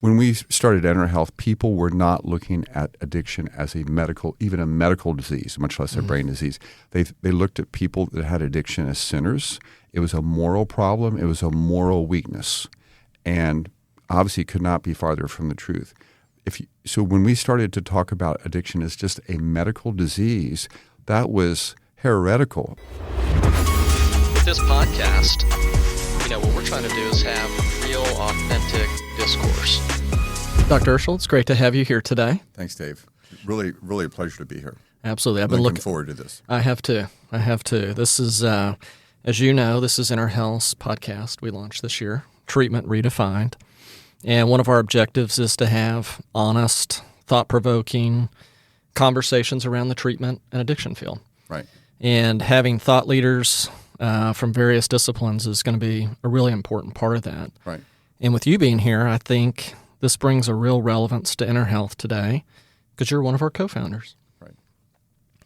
when we started Enterhealth, people were not looking at addiction as even a medical disease, much less a brain disease. They looked at people that had addiction as sinners. It was a moral problem. It was a moral weakness, and obviously could not be farther from the truth. So when we started to talk about addiction as just a medical disease, that was heretical. With this podcast, what we're trying to do is have real, authentic discourse. Dr. Urschel, it's great to have you here today. Thanks, Dave. Really, really a pleasure to be here. Absolutely. I've been looking forward to this. I have too. This is, as you know, this is Enterhealth's podcast we launched this year, Treatment Redefined. And one of our objectives is to have honest, thought-provoking conversations around the treatment and addiction field. Right. And having thought leaders from various disciplines is going to be a really important part of that. Right. And with you being here, I think this brings a real relevance to Enterhealth today because you're one of our co-founders. Right.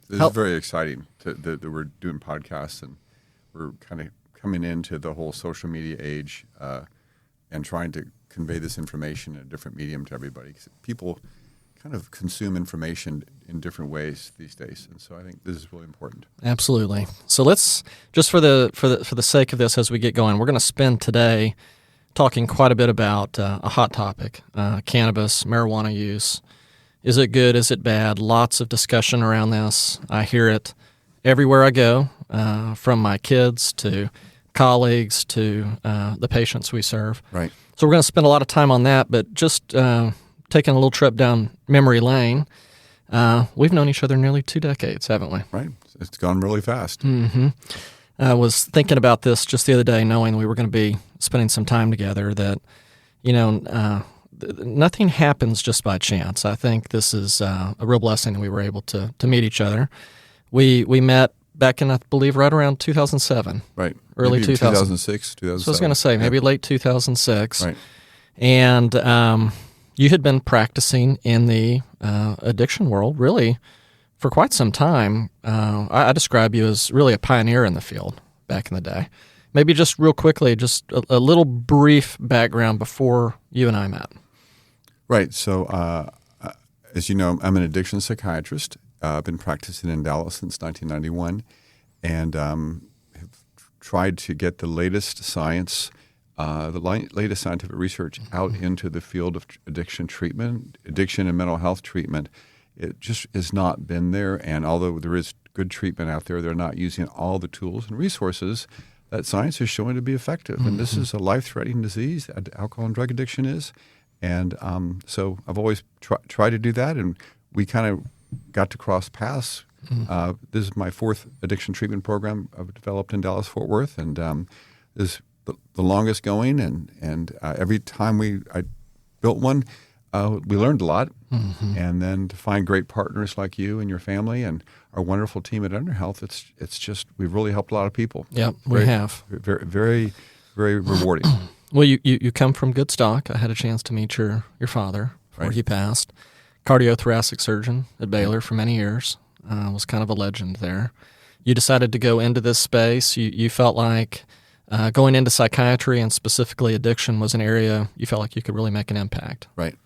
This is very exciting that we're doing podcasts, and we're kind of coming into the whole social media age and trying to convey this information in a different medium to everybody. 'Cause people kind of consume information in different ways these days, and so I think this is really important. Absolutely. So let's just for the sake of this, as we get going, we're going to spend today talking quite a bit about a hot topic: cannabis, marijuana use. Is it good? Is it bad? Lots of discussion around this. I hear it everywhere I go, from my kids to colleagues to the patients we serve. Right. So we're going to spend a lot of time on that, but just taking a little trip down memory lane, we've known each other nearly 2 decades, haven't we? Right. It's gone really fast. Mm-hmm. I was thinking about this just the other day, knowing we were going to be spending some time together, that, nothing happens just by chance. I think this is a real blessing we were able to meet each other. We met back in, I believe, right around 2007. Right. Early maybe 2006, 2007. So I was going to say, maybe late 2006. Right. And you had been practicing in the addiction world, really, for quite some time. I describe you as really a pioneer in the field back in the day. Maybe just real quickly, just a little brief background before you and I met. Right. So, as you know, I'm an addiction psychiatrist. I've been practicing in Dallas since 1991, and have tried to get the latest science, latest scientific research out into the field of addiction treatment, addiction and mental health treatment. It just has not been there, and although there is good treatment out there, they're not using all the tools and resources that science is showing to be effective. And this is a life-threatening disease, alcohol and drug addiction is. And so I've always tried to do that, and we kind of got to cross paths. This is my 4th addiction treatment program I've developed in Dallas-Fort Worth, and this is the longest going. And every time I built one, we learned a lot. And then to find great partners like you and your family and our wonderful team at Enterhealth, it's just we've really helped a lot of people. Yep, we have. Very, very, very rewarding. Well, you come from good stock. I had a chance to meet your father before he passed. Cardiothoracic surgeon at Baylor for many years. Was kind of a legend there. You decided to go into this space. You felt like going into psychiatry and specifically addiction was an area you felt like you could really make an impact. Right.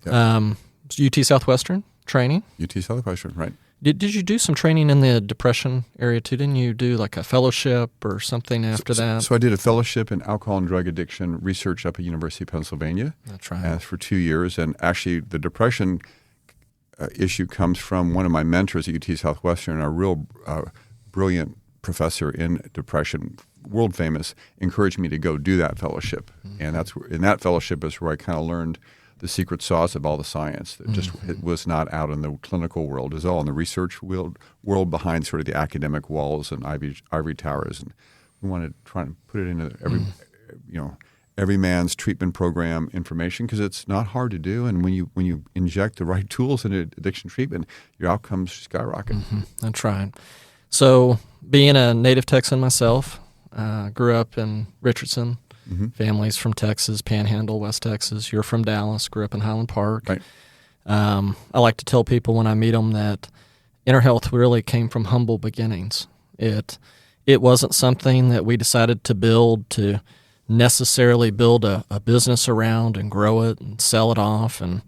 Yep. UT Southwestern training? UT Southwestern, right. Did you do some training in the depression area too? Didn't you do like a fellowship or something after that? So I did a fellowship in alcohol and drug addiction research up at University of Pennsylvania. That's right. For 2 years. And actually the depression issue comes from one of my mentors at UT Southwestern, a real brilliant professor in depression, world famous, encouraged me to go do that fellowship. And in that fellowship is where I kind of learned the secret sauce of all the science that just it was not out in the clinical world. It was all in the research world behind sort of the academic walls and ivory towers. And we wanted to try and put it into every man's treatment program information, because it's not hard to do. And when you inject the right tools into addiction treatment, your outcomes skyrocket. That's right. So being a native Texan myself, grew up in Richardson. Families from Texas, Panhandle, West Texas. You're from Dallas, grew up in Highland Park. Right. I like to tell people when I meet them that Enterhealth really came from humble beginnings. It wasn't something that we decided to build to necessarily build a business around and grow it and sell it off and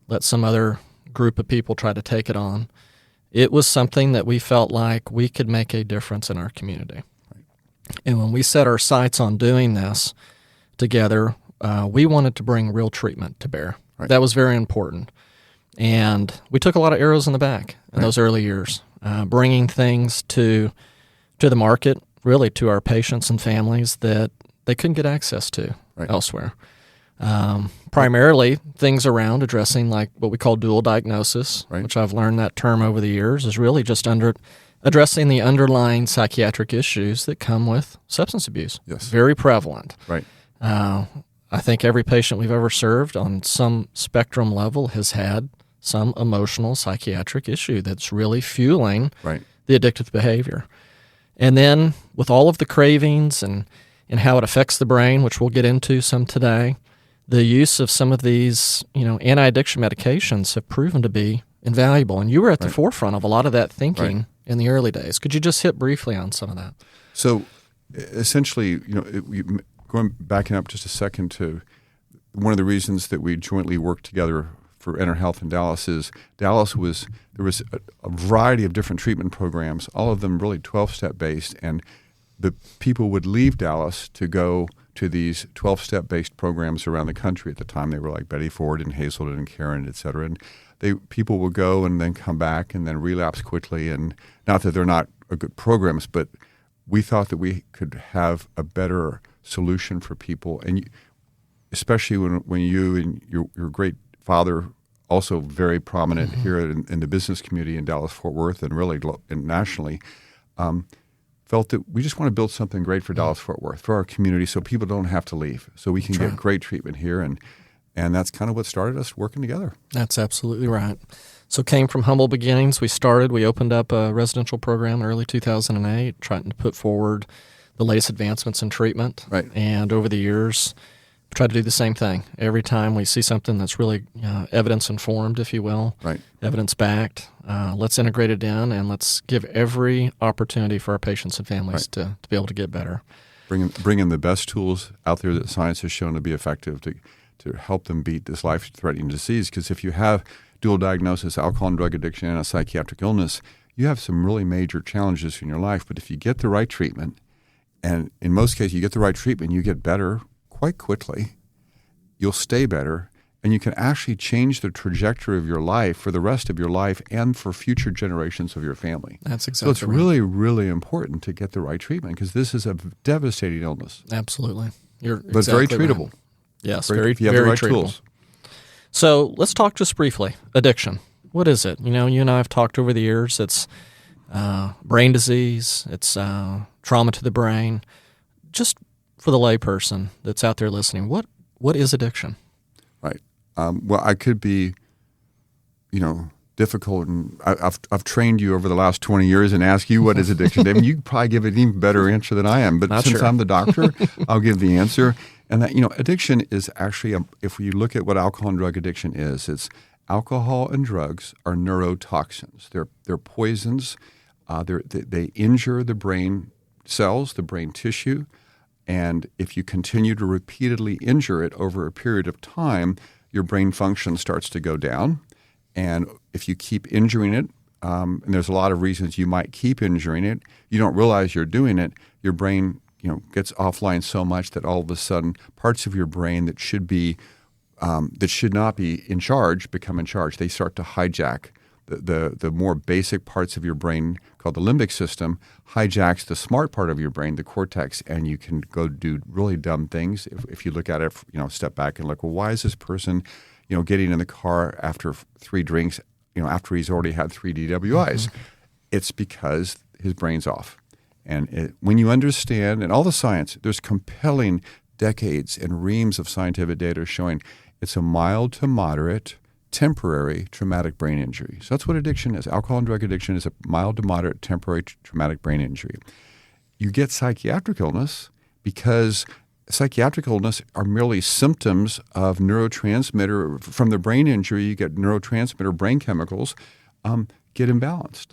let some other group of people try to take it on. It was something that we felt like we could make a difference in our community. Right. And when we set our sights on doing this together, we wanted to bring real treatment to bear. Right. That was very important. And we took a lot of arrows in the back in those early years, bringing things to the market, really to our patients and families that they couldn't get access to elsewhere. Primarily things around addressing like what we call dual diagnosis, which I've learned that term over the years is really just addressing the underlying psychiatric issues that come with substance abuse. Yes. Very prevalent. Right. I think every patient we've ever served on some spectrum level has had some emotional psychiatric issue that's really fueling the addictive behavior. And then with all of the cravings and how it affects the brain, which we'll get into some today, the use of some of these, anti-addiction medications have proven to be invaluable. And you were at the forefront of a lot of that thinking in the early days. Could you just hit briefly on some of that? So essentially, backing up just a second to one of the reasons that we jointly worked together for Enterhealth in Dallas is there was a variety of different treatment programs, all of them really 12-step based, and the people would leave Dallas to go to these 12-step based programs around the country. At the time, they were like Betty Ford and Hazelden and Karen, et cetera. And people would go and then come back and then relapse quickly. And not that they're not good programs, but we thought that we could have a better solution for people. And especially when you and your great father, also very prominent here in the business community in Dallas-Fort Worth and really nationally, felt that we just want to build something great for Dallas-Fort Worth, for our community, so people don't have to leave, so we can get great treatment here. And that's kind of what started us working together. That's absolutely right. So came from humble beginnings. We opened up a residential program in early 2008, trying to put forward the latest advancements in treatment. Right. And over the years, we try to do the same thing. Every time we see something that's really evidence-informed, if you will, evidence-backed, let's integrate it in and let's give every opportunity for our patients and families to be able to get better. Bring in the best tools out there that science has shown to be effective to help them beat this life-threatening disease. Because if you have dual diagnosis, alcohol and drug addiction, and a psychiatric illness, you have some really major challenges in your life. But if you get the right treatment, and in most cases you get the right treatment, you get better quite quickly, you'll stay better, and you can actually change the trajectory of your life for the rest of your life and for future generations of your family. That's exactly So it's really, really important to get the right treatment because this is a devastating illness. Absolutely. But very treatable. Right. Yes, very, if you have very the right treatable. tools. So let's talk just briefly. Addiction. What is it? You and I have talked over the years. It's brain disease. It's trauma to the brain. Just for the layperson that's out there listening, what is addiction? Right. Well, I could be, difficult, and I've trained you over the last 20 years and ask you what is addiction. David, you could probably give an even better answer than I am. But since I'm the doctor, I'll give the answer. And that, addiction is actually, if you look at what alcohol and drug addiction is, it's alcohol and drugs are neurotoxins. They're poisons. They injure the brain cells, the brain tissue. And if you continue to repeatedly injure it over a period of time, your brain function starts to go down. And if you keep injuring it, and there's a lot of reasons you might keep injuring it, you don't realize you're doing it, your brain gets offline so much that all of a sudden parts of your brain that should not be in charge become in charge. They start to hijack. The more basic parts of your brain, called the limbic system, hijacks the smart part of your brain, the cortex, and you can go do really dumb things. If you look at it, step back and look, well, why is this person, getting in the car after 3 drinks, after he's already had 3 DWIs? Mm-hmm. It's because his brain's off. And when you understand, and all the science, there's compelling decades and reams of scientific data showing it's a mild to moderate temporary traumatic brain injury. So that's what addiction is. Alcohol and drug addiction is a mild to moderate temporary traumatic brain injury. You get psychiatric illness because psychiatric illness are merely symptoms of neurotransmitter. From the brain injury, you get neurotransmitter brain chemicals. get imbalanced.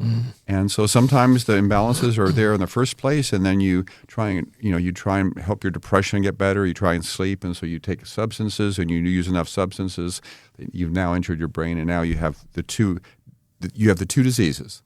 And so sometimes the imbalances are there in the first place, and then you try and help your depression get better. You try and sleep, and so you take substances, and you use enough substances that you've now injured your brain, and now you have the two diseases,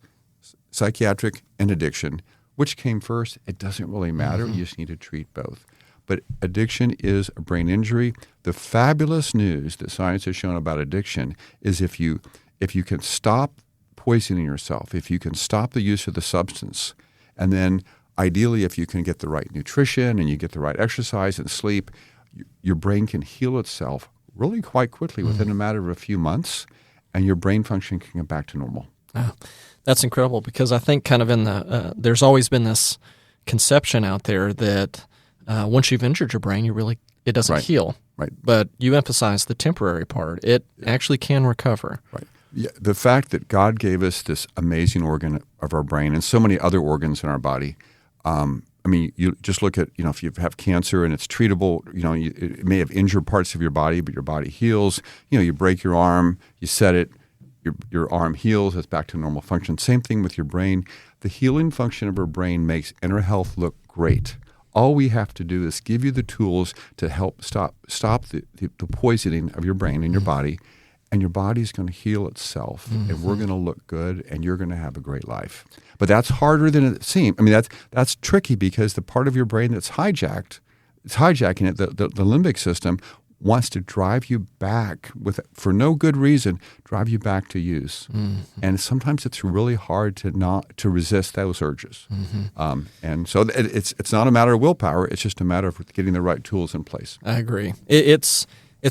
psychiatric and addiction. Which came first? It doesn't really matter. You just need to treat both. But addiction is a brain injury. The fabulous news that science has shown about addiction is if you can stop poisoning yourself, if you can stop the use of the substance, and then ideally if you can get the right nutrition and you get the right exercise and sleep, your brain can heal itself really quite quickly within a matter of a few months, and your brain function can get back to normal. Oh, that's incredible, because I think kind of in the there's always been this conception out there that once you've injured your brain, it doesn't heal. Right. But you emphasize the temporary part. It actually can recover. Right. Yeah, the fact that God gave us this amazing organ of our brain and so many other organs in our body. You just look at, if you have cancer and it's treatable, it may have injured parts of your body, but your body heals. You break your arm, you set it, your arm heals, it's back to normal function. Same thing with your brain. The healing function of our brain makes Enterhealth look great. All we have to do is give you the tools to help stop the poisoning of your brain and your body, and your body's going to heal itself, and we're going to look good, and you're going to have a great life. But that's harder than it seems. That's tricky, because the part of your brain that's hijacking it, the limbic system, wants to drive you back for no good reason, drive you back to use. And sometimes it's really hard to resist those urges. And so it's not a matter of willpower, it's just a matter of getting the right tools in place. I agree. It's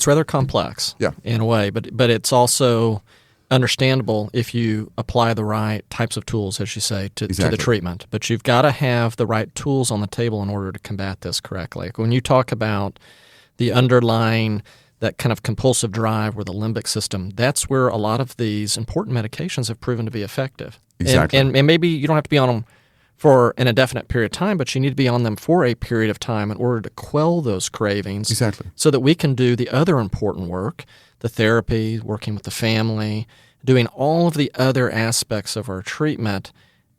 rather complex in a way, but it's also understandable if you apply the right types of tools, as you say, to the treatment. But you've got to have the right tools on the table in order to combat this correctly. When you talk about the underlying, that kind of compulsive drive or the limbic system, that's where a lot of these important medications have proven to be effective. Exactly. And maybe you don't have to be on them for an indefinite period of time, but you need to be on them for a period of time in order to quell those cravings. Exactly. So that we can do the other important work, the therapy, working with the family, doing all of the other aspects of our treatment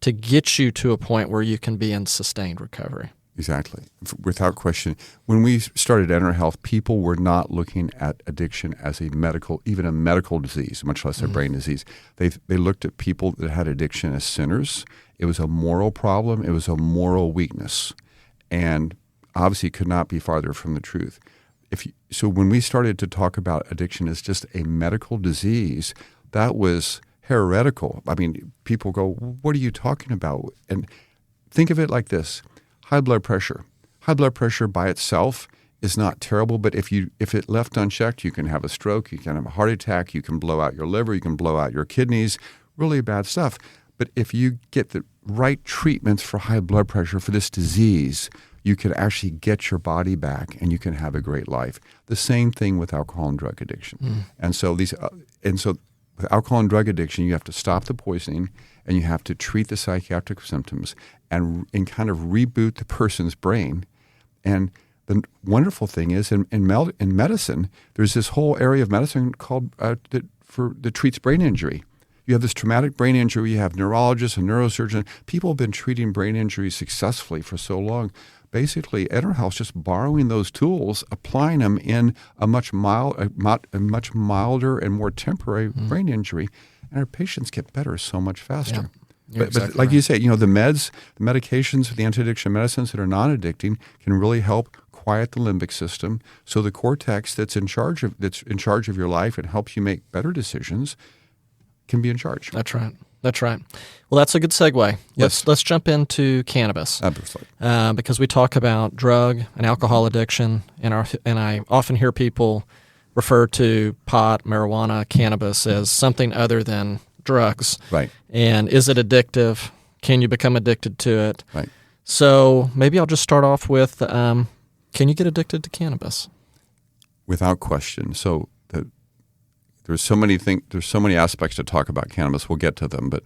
to get you to a point where you can be in sustained recovery. Exactly. Without question. When we started Enterhealth, people were not looking at addiction as even a medical disease, much less a brain disease. They looked at people that had addiction as sinners. It was a moral problem. It was a moral weakness. And obviously could not be farther from the truth. So when we started to talk about addiction as just a medical disease, that was heretical. People go, what are you talking about? And think of it like this. High blood pressure. High blood pressure by itself is not terrible, but if it left unchecked, you can have a stroke, you can have a heart attack, you can blow out your liver, you can blow out your kidneys, really bad stuff. But if you get the right treatments for high blood pressure for this disease, you can actually get your body back and you can have a great life. The same thing with alcohol and drug addiction. And so with alcohol and drug addiction, you have to stop the poisoning and you have to treat the psychiatric symptoms and kind of reboot the person's brain. And the wonderful thing is in medicine, there's this whole area of medicine called that treats brain injury. You have this traumatic brain injury, you have neurologists and neurosurgeons. People have been treating brain injuries successfully for so long. Basically, Enterhealth is just borrowing those tools, applying them in a much milder and more temporary brain injury, and our patients get better so much faster. Yeah, but like you say, the medications, the anti-addiction medicines that are non-addicting can really help quiet the limbic system, so the cortex that's in charge of your life and helps you make better decisions can be in charge. That's right. Well, that's a good segue. Yes. Let's jump into cannabis. Absolutely. Because we talk about drug and alcohol addiction, and I often hear people refer to pot, marijuana, cannabis as something other than drugs. Right. And is it addictive? Can you become addicted to it? Right. So maybe I'll just start off with, can you get addicted to cannabis? Without question. So there's so many aspects to talk about cannabis. We'll get to them, but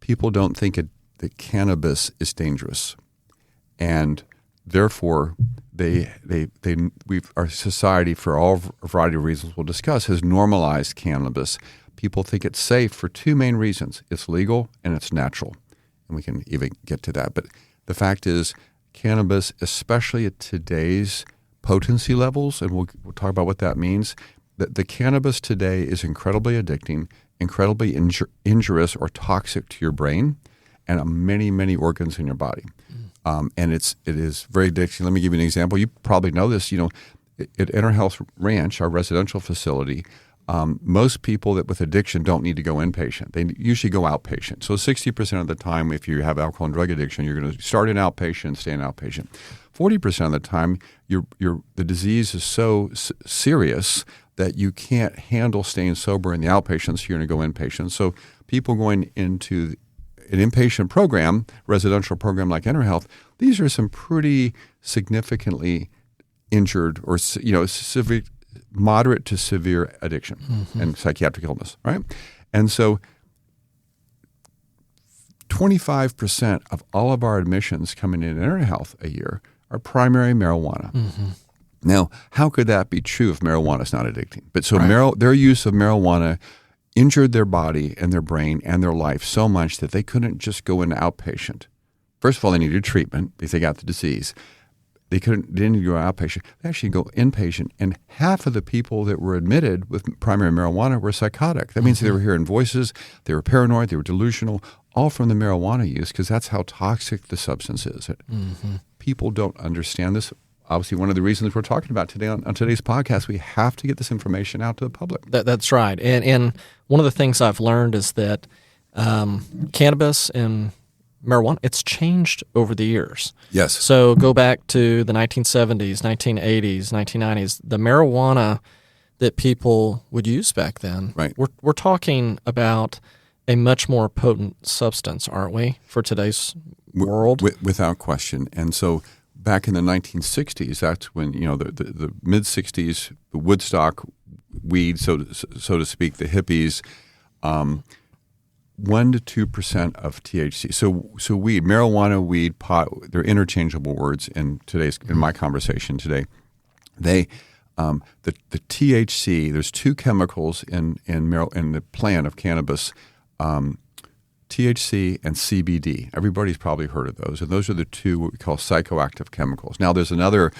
people don't think that cannabis is dangerous, and therefore our society, for all a variety of reasons we'll discuss, has normalized cannabis. People think it's safe for two main reasons. It's legal and it's natural. And we can even get to that. But the fact is, cannabis, especially at today's potency levels, and we'll talk about what that means, that the cannabis today is incredibly addicting, incredibly injurious or toxic to your brain and many, many organs in your body. And it is very addicting. Let me give you an example. You probably know this. At Enterhealth Ranch, our residential facility, most people with addiction don't need to go inpatient. They usually go outpatient. So 60% of the time, if you have alcohol and drug addiction, you're going to start in outpatient, stay in outpatient. 40% of the time, the disease is so serious that you can't handle staying sober in the outpatient, so you're going to go inpatient. So people going into an inpatient program, residential program like Enterhealth, these are some pretty significantly injured or severe, moderate to severe addiction and psychiatric illness, right? And so 25% of all of our admissions coming in Enterhealth a year are primary marijuana. Now, how could that be true if marijuana is not addicting? But so their use of marijuana injured their body and their brain and their life so much that they couldn't just go into outpatient. First of all, they needed treatment because they got the disease. They didn't go outpatient. They actually go inpatient. And half of the people that were admitted with primary marijuana were psychotic. That means they were hearing voices, they were paranoid, they were delusional, all from the marijuana use because that's how toxic the substance is. People don't understand this. Obviously, one of the reasons we're talking about today on today's podcast, we have to get this information out to the public. That's right. And one of the things I've learned is that cannabis and marijuana, it's changed over the years. Yes. So go back to the 1970s, 1980s, 1990s. The marijuana that people would use back then, right. We're talking about a much more potent substance, aren't we, for today's world? Without question. And so back in the 1960s, that's when, the mid-60s, the Woodstock weed, so to speak, the hippies, 1% to 2% of THC. So weed, marijuana, weed, pot, they're interchangeable words in my conversation today. The THC, there's two chemicals in the plant of cannabis, THC and CBD. Everybody's probably heard of those. And those are the two what we call psychoactive chemicals. Now there's another,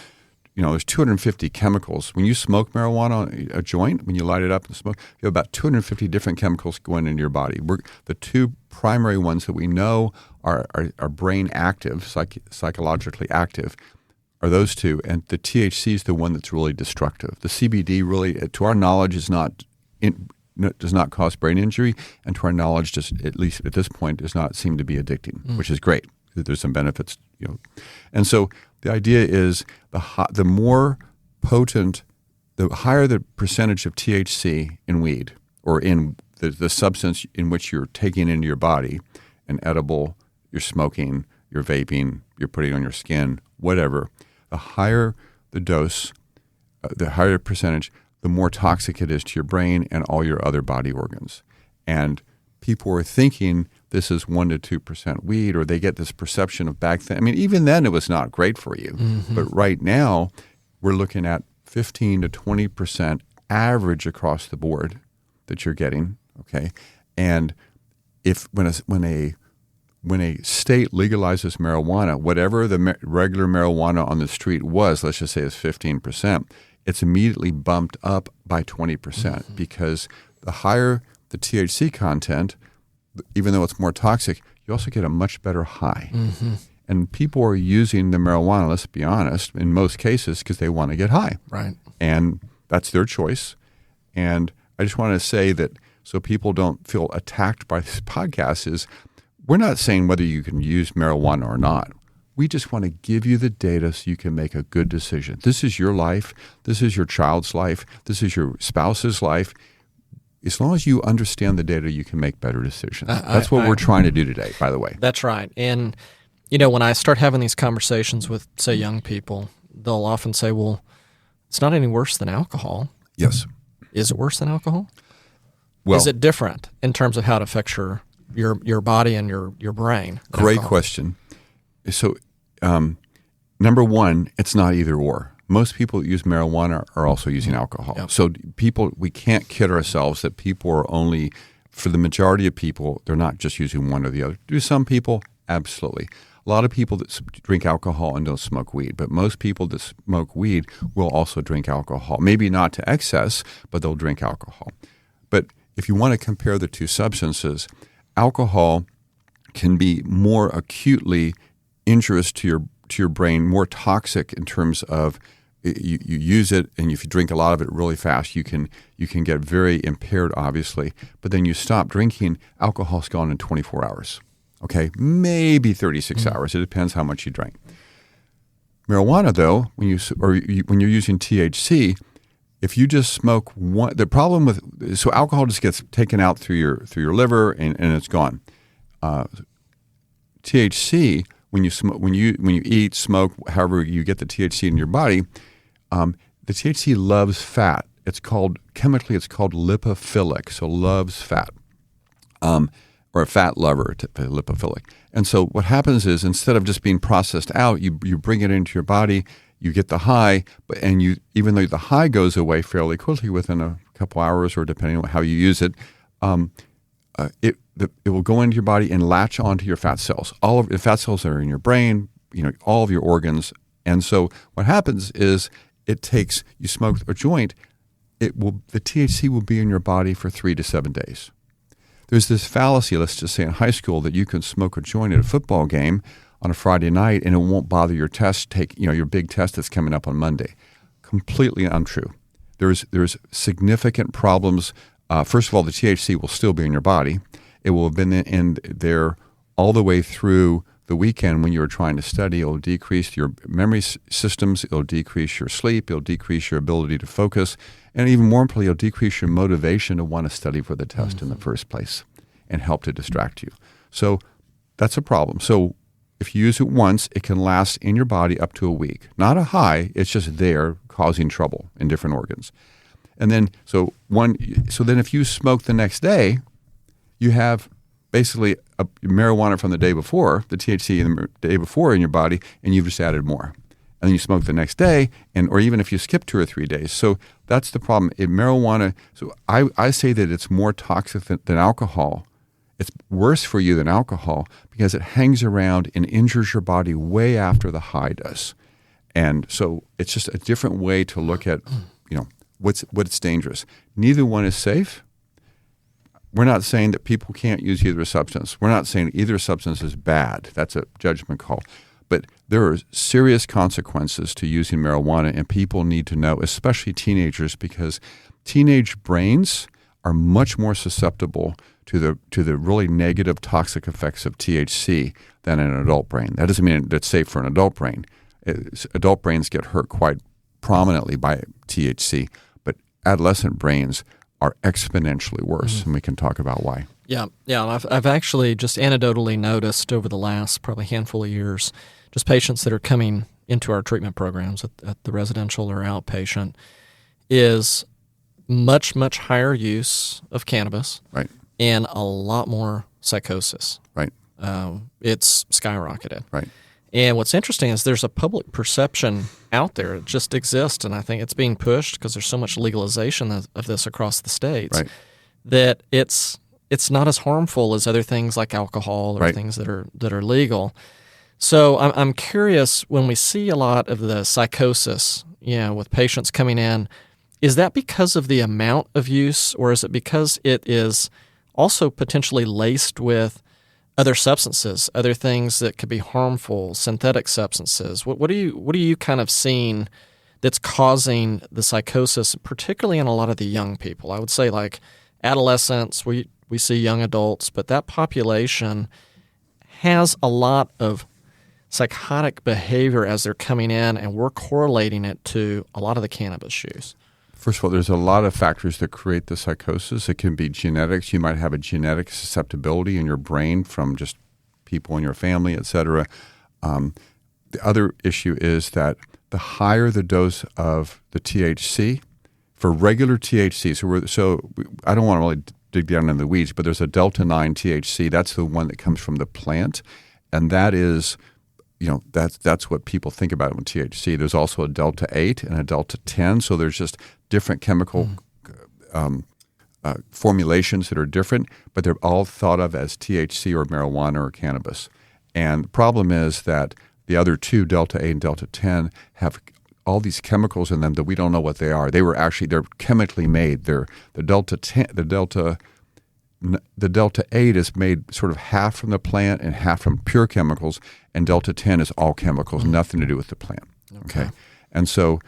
there's 250 chemicals. When you smoke marijuana, a joint, when you light it up and smoke, you have about 250 different chemicals going into your body. The two primary ones that we know are brain active, psychologically active, are those two. And the THC is the one that's really destructive. The CBD really, to our knowledge, does not cause brain injury, and to our knowledge, just at least at this point, does not seem to be addicting, which is great. There's some benefits, And so the idea is the more potent, the higher the percentage of THC in weed or in the substance in which you're taking into your body, an edible, you're smoking, you're vaping, you're putting it on your skin, whatever, the higher the dose, the higher percentage, the more toxic it is to your brain and all your other body organs. And people were thinking this is 1% to 2% weed, or they get this perception of back then. I mean, even then it was not great for you. But right now we're looking at 15 to 20% average across the board that you're getting, okay? And when a state legalizes marijuana, whatever the regular marijuana on the street was, let's just say it's 15%, it's immediately bumped up by 20% because the higher the THC content, even though it's more toxic, you also get a much better high. And people are using the marijuana, let's be honest, in most cases because they want to get high. Right. And that's their choice. And I just want to say that so people don't feel attacked by this podcast is we're not saying whether you can use marijuana or not. We just want to give you the data so you can make a good decision. This is your life. This is your child's life. This is your spouse's life. As long as you understand the data, you can make better decisions. That's what we're trying to do today, by the way. That's right. And, when I start having these conversations with, say, young people, they'll often say, well, it's not any worse than alcohol. Yes. Is it worse than alcohol? Well, is it different in terms of how it affects your body and your brain? Great question. So number one, it's not either or. Most people that use marijuana are also using alcohol. Yep. So we can't kid ourselves that people are only, for the majority of people, they're not just using one or the other. Do some people? Absolutely. A lot of people that drink alcohol and don't smoke weed, but most people that smoke weed will also drink alcohol. Maybe not to excess, but they'll drink alcohol. But if you want to compare the two substances, alcohol can be more acutely injurious to your brain, more toxic in terms of you use it, and if you drink a lot of it really fast, you can get very impaired, obviously. But then you stop drinking, alcohol's gone in 24 hours. Okay, maybe 36 hours. It depends how much you drink. Marijuana, though, when you're using THC, if you just smoke one, the problem with alcohol just gets taken out through your liver and it's gone. THC, when you smoke, when you eat, smoke, however you get the THC in your body, the THC loves fat. Chemically it's called lipophilic, so loves fat, or a fat lover, lipophilic. And so what happens is, instead of just being processed out, you bring it into your body, you get the high, even though the high goes away fairly quickly within a couple hours, or depending on how you use it, it will go into your body and latch onto your fat cells. All of the fat cells that are in your brain, all of your organs. And so what happens is, you smoke a joint, the THC will be in your body for 3 to 7 days. There's this fallacy, let's just say in high school, that you can smoke a joint at a football game on a Friday night and it won't bother your test, your big test that's coming up on Monday. Completely untrue. There's significant problems. First of all, the THC will still be in your body. It will have been in there all the way through the weekend when you were trying to study. It will decrease your memory systems. It will decrease your sleep. It will decrease your ability to focus. And even more importantly, it will decrease your motivation to want to study for the test in the first place and help to distract you. So that's a problem. So if you use it once, it can last in your body up to a week. Not a high. It's just there causing trouble in different organs. And then, so then if you smoke the next day, you have basically marijuana from the day before, the THC the day before in your body, and you've just added more. And then you smoke the next day, or even if you skip 2 or 3 days. So that's the problem. Marijuana, so I say that it's more toxic than alcohol. It's worse for you than alcohol because it hangs around and injures your body way after the high does. And so it's just a different way to look at, what's dangerous. Neither one is safe. We're not saying that people can't use either substance. We're not saying either substance is bad. That's a judgment call. But there are serious consequences to using marijuana, and people need to know, especially teenagers, because teenage brains are much more susceptible to the really negative toxic effects of THC than an adult brain. That doesn't mean it's safe for an adult brain. Adult brains get hurt quite prominently by THC, but adolescent brains are exponentially worse, and we can talk about why. Yeah. I've actually just anecdotally noticed over the last probably handful of years, just patients that are coming into our treatment programs at the residential or outpatient, is much, much higher use of cannabis, right, and a lot more psychosis. Right. It's skyrocketed. Right. And what's interesting is there's a public perception out there. It just exists, and I think it's being pushed because there's so much legalization of this across the states, right, that it's not as harmful as other things like alcohol or right, things that are legal. So I'm curious, when we see a lot of the psychosis, with patients coming in, is that because of the amount of use, or is it because it is also potentially laced with other substances, other things that could be harmful, synthetic substances? What are you kind of seeing that's causing the psychosis, particularly in a lot of the young people? I would say like adolescents, we see young adults, but that population has a lot of psychotic behavior as they're coming in, and we're correlating it to a lot of the cannabis use. First of all, there's a lot of factors that create the psychosis. It can be genetics. You might have a genetic susceptibility in your brain from just people in your family, et cetera. The other issue is that the higher the dose of the THC, for regular THC, so I don't want to really dig down into the weeds, but there's a delta-9 THC. That's the one that comes from the plant, and that is, that's what people think about with THC. There's also a delta 8 and a delta 10, so there's just different chemical formulations that are different, but they're all thought of as THC or marijuana or cannabis. And the problem is that the other two, delta 8 and delta 10, have all these chemicals in them that we don't know what they are. They're chemically made. The delta 8 is made sort of half from the plant and half from pure chemicals, and delta 10 is all chemicals, nothing to do with the plant. Okay. And so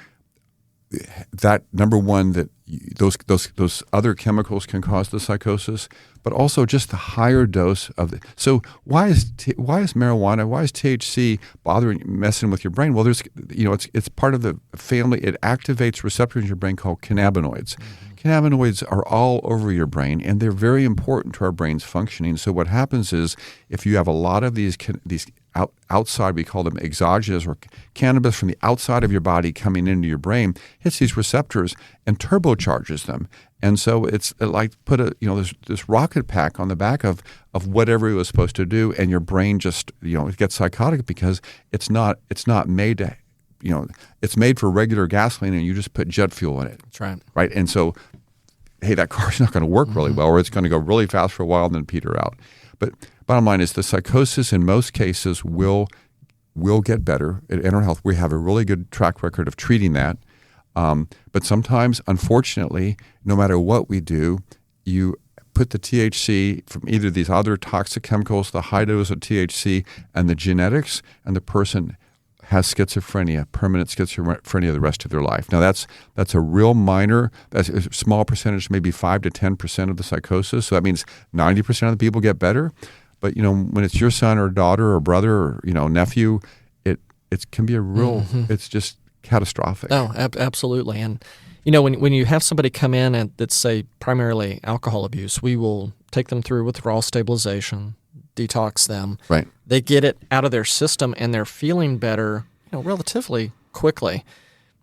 that, number one, that those other chemicals can cause the psychosis, but also just the higher dose of it. So why is marijuana, why is THC messing with your brain? Well, it's part of the family. It activates receptors in your brain called cannabinoids. Cannabinoids are all over your brain, and they're very important to our brain's functioning. So what happens is, if you have a lot of these outside, we call them exogenous, or cannabis from the outside of your body coming into your brain, hits these receptors and turbocharges them. And so it's like put this rocket pack on the back of whatever it was supposed to do, and your brain just it gets psychotic because it's not made to. It's made for regular gasoline, and you just put jet fuel in it. That's right. Right? And so, hey, that car's not going to work really well, or it's going to go really fast for a while and then peter out. But bottom line is, the psychosis in most cases will get better. At Enterhealth, we have a really good track record of treating that. But sometimes, unfortunately, no matter what we do, you put the THC from either these other toxic chemicals, the high dose of THC, and the genetics, and the person has schizophrenia, permanent schizophrenia the rest of their life. Now that's a real minor, that's a small percentage, maybe 5 to 10% of the psychosis. So that means 90% of the people get better. But when it's your son or daughter or brother or nephew, it can be a real. It's just catastrophic. Oh, absolutely. And when you have somebody come in and that's, say, primarily alcohol abuse, we will take them through withdrawal stabilization, detox them. Right. They get it out of their system, and they're feeling better, relatively quickly.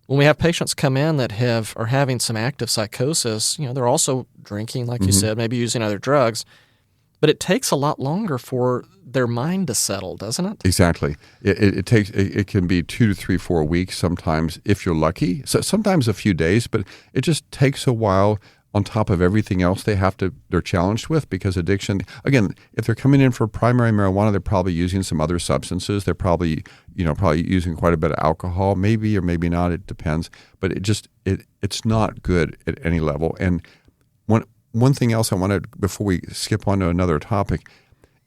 When we have patients come in that are having some active psychosis, they're also drinking, like you said, maybe using other drugs, but it takes a lot longer for their mind to settle, doesn't it? Exactly. It can be 2 to 3, 4 weeks sometimes if you're lucky. So sometimes a few days, but it just takes a while. On top of everything else they're challenged with, because addiction, again, if they're coming in for primary marijuana, they're probably using some other substances. They're probably using quite a bit of alcohol, maybe or maybe not, it depends. But it's not good at any level. And one thing else I wanted, before we skip on to another topic,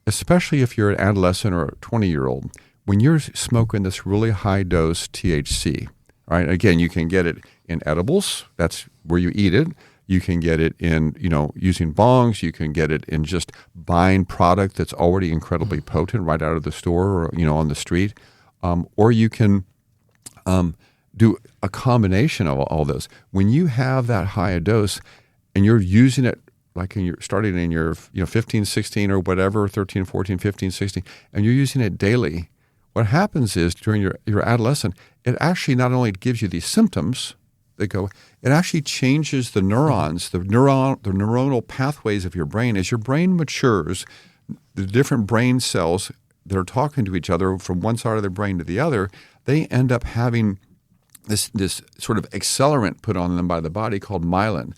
especially if you're an adolescent or a 20-year-old, when you're smoking this really high dose THC, right? Again, you can get it in edibles. That's where you eat it. You can get it in, using bongs. You can get it in just buying product that's already incredibly potent right out of the store or, on the street. Or you can do a combination of all those. When you have that high a dose and you're using it, like starting in your 15, 16 or whatever, 13, 14, 15, 16, and you're using it daily, what happens is during your adolescent, it actually not only gives you these symptoms, it actually changes the neurons, the neuronal pathways of your brain. As your brain matures, the different brain cells that are talking to each other from one side of the brain to the other, they end up having this sort of accelerant put on them by the body called myelin.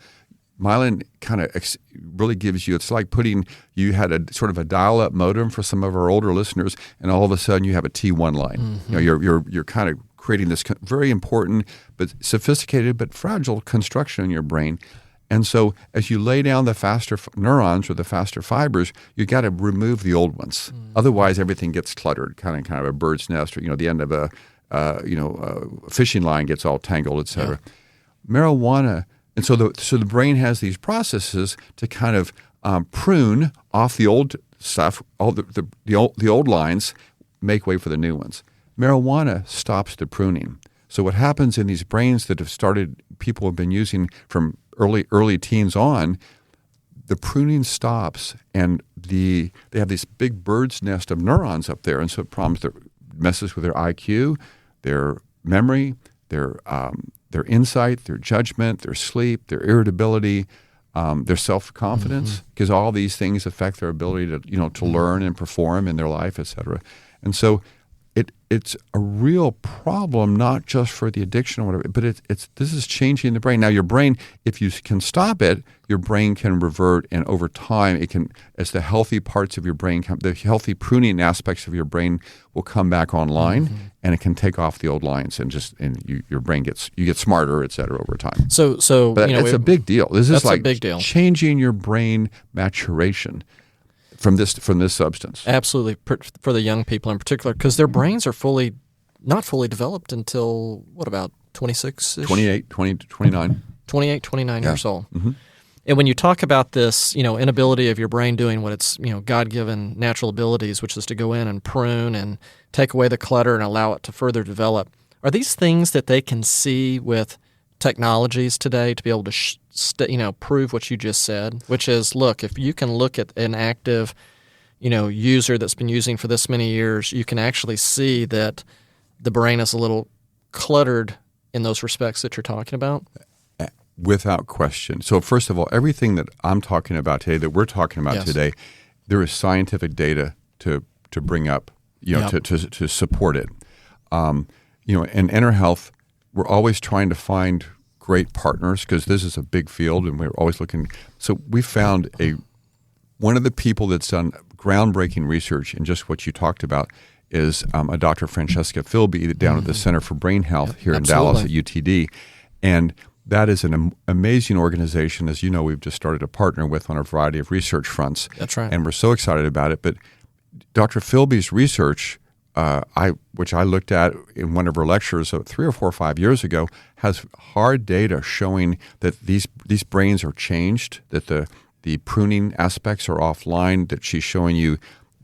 Myelin kind of really gives you, it's like you had a sort of a dial-up modem for some of our older listeners, and all of a sudden you have a T1 line. You're kind of creating this very important but sophisticated but fragile construction in your brain. And so as you lay down the faster neurons or the faster fibers, you got to remove the old ones. Otherwise, everything gets cluttered, kind of a bird's nest, or the end of a fishing line gets all tangled, et cetera. Yeah. Marijuana, and so the brain has these processes to kind of prune off the old stuff, all the old lines, make way for the new ones. Marijuana stops the pruning. So what happens in these brains that people have been using from early teens on, the pruning stops, and they have this big bird's nest of neurons up there, and so it messes with their IQ, their memory, their insight, their judgment, their sleep, their irritability, their self-confidence, because all these things affect their ability to learn and perform in their life, et cetera. And so it's a real problem, not just for the addiction or whatever, but this is changing the brain. Now, your brain, if you can stop it, your brain can revert, and over time, it can, as the healthy parts of your brain, the healthy pruning aspects of your brain will come back online, and it can take off the old lines, and your brain you get smarter, et cetera, over time. So but it's a big deal. This is like a big deal. Changing your brain maturation from this substance. Absolutely, for the young people in particular, because their brains are not fully developed until, what, about 26? 28, 20 to 29. 28, 29 years old. Mm-hmm. And when you talk about this, inability of your brain doing what its, God-given natural abilities, which is to go in and prune and take away the clutter and allow it to further develop, are these things that they can see with technologies today to be able to prove what you just said, which is, look, if you can look at an active user that's been using for this many years, you can actually see that the brain is a little cluttered in those respects that you're talking about? Without question. So first of all, everything that I'm talking about today, that we're talking about today, there is scientific data to bring up, to support it. In Enterhealth, we're always trying to find great partners because this is a big field, and we're always looking. So we found one of the people that's done groundbreaking research in just what you talked about is a Dr. Francesca Philby down at the Center for Brain Health here in Dallas at UTD. And that is an amazing organization. As you know, we've just started to partner with on a variety of research fronts. That's right. And we're so excited about it. But Dr. Philby's research, which I looked at in one of her lectures 3 or 4 or 5 years ago, has hard data showing that these brains are changed, that the pruning aspects are offline, that she's showing you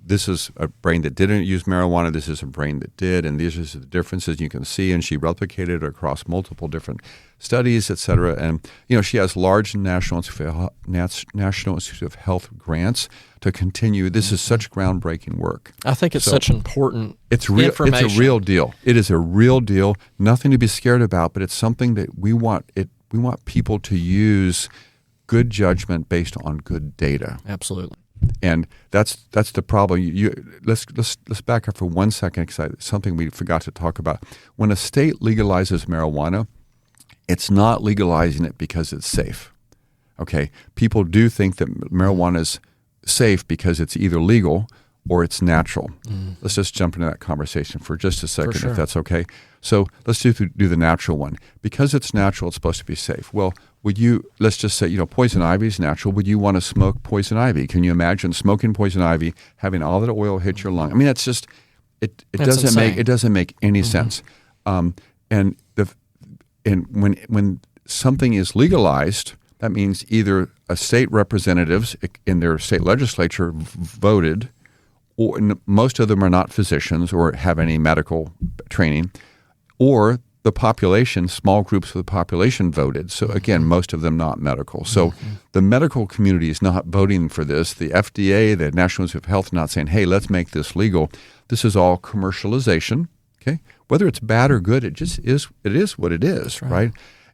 this is a brain that didn't use marijuana, this is a brain that did, and these are the differences you can see, and she replicated across multiple different studies, et cetera. And, she has large National Institute of Health grants to continue. This is such groundbreaking work. I think it's such important information. It's a real deal. It is a real deal. Nothing to be scared about, but it's something that we want people to use good judgment based on good data. Absolutely. And that's the problem. Let's back up for 1 second, because something we forgot to talk about. When a state legalizes marijuana, it's not legalizing it because it's safe. Okay, people do think that marijuana is safe because it's either legal or it's natural. Let's just jump into that conversation for just a second, if that's okay. So let's do the natural one. Because it's natural, it's supposed to be safe. Well, let's just say, poison ivy is natural. Would you want to smoke poison ivy? Can you imagine smoking poison ivy, having all that oil hit your lung? I mean, that's just, it doesn't make any sense. And when something is legalized, that means either a state representatives in their state legislature voted, or most of them are not physicians or have any medical training, or the population, small groups of the population voted. So again, most of them not medical. So the medical community is not voting for this. The FDA, the National Institute of Health, not saying, hey, let's make this legal. This is all commercialization. Okay, whether it's bad or good, it is what it is, right?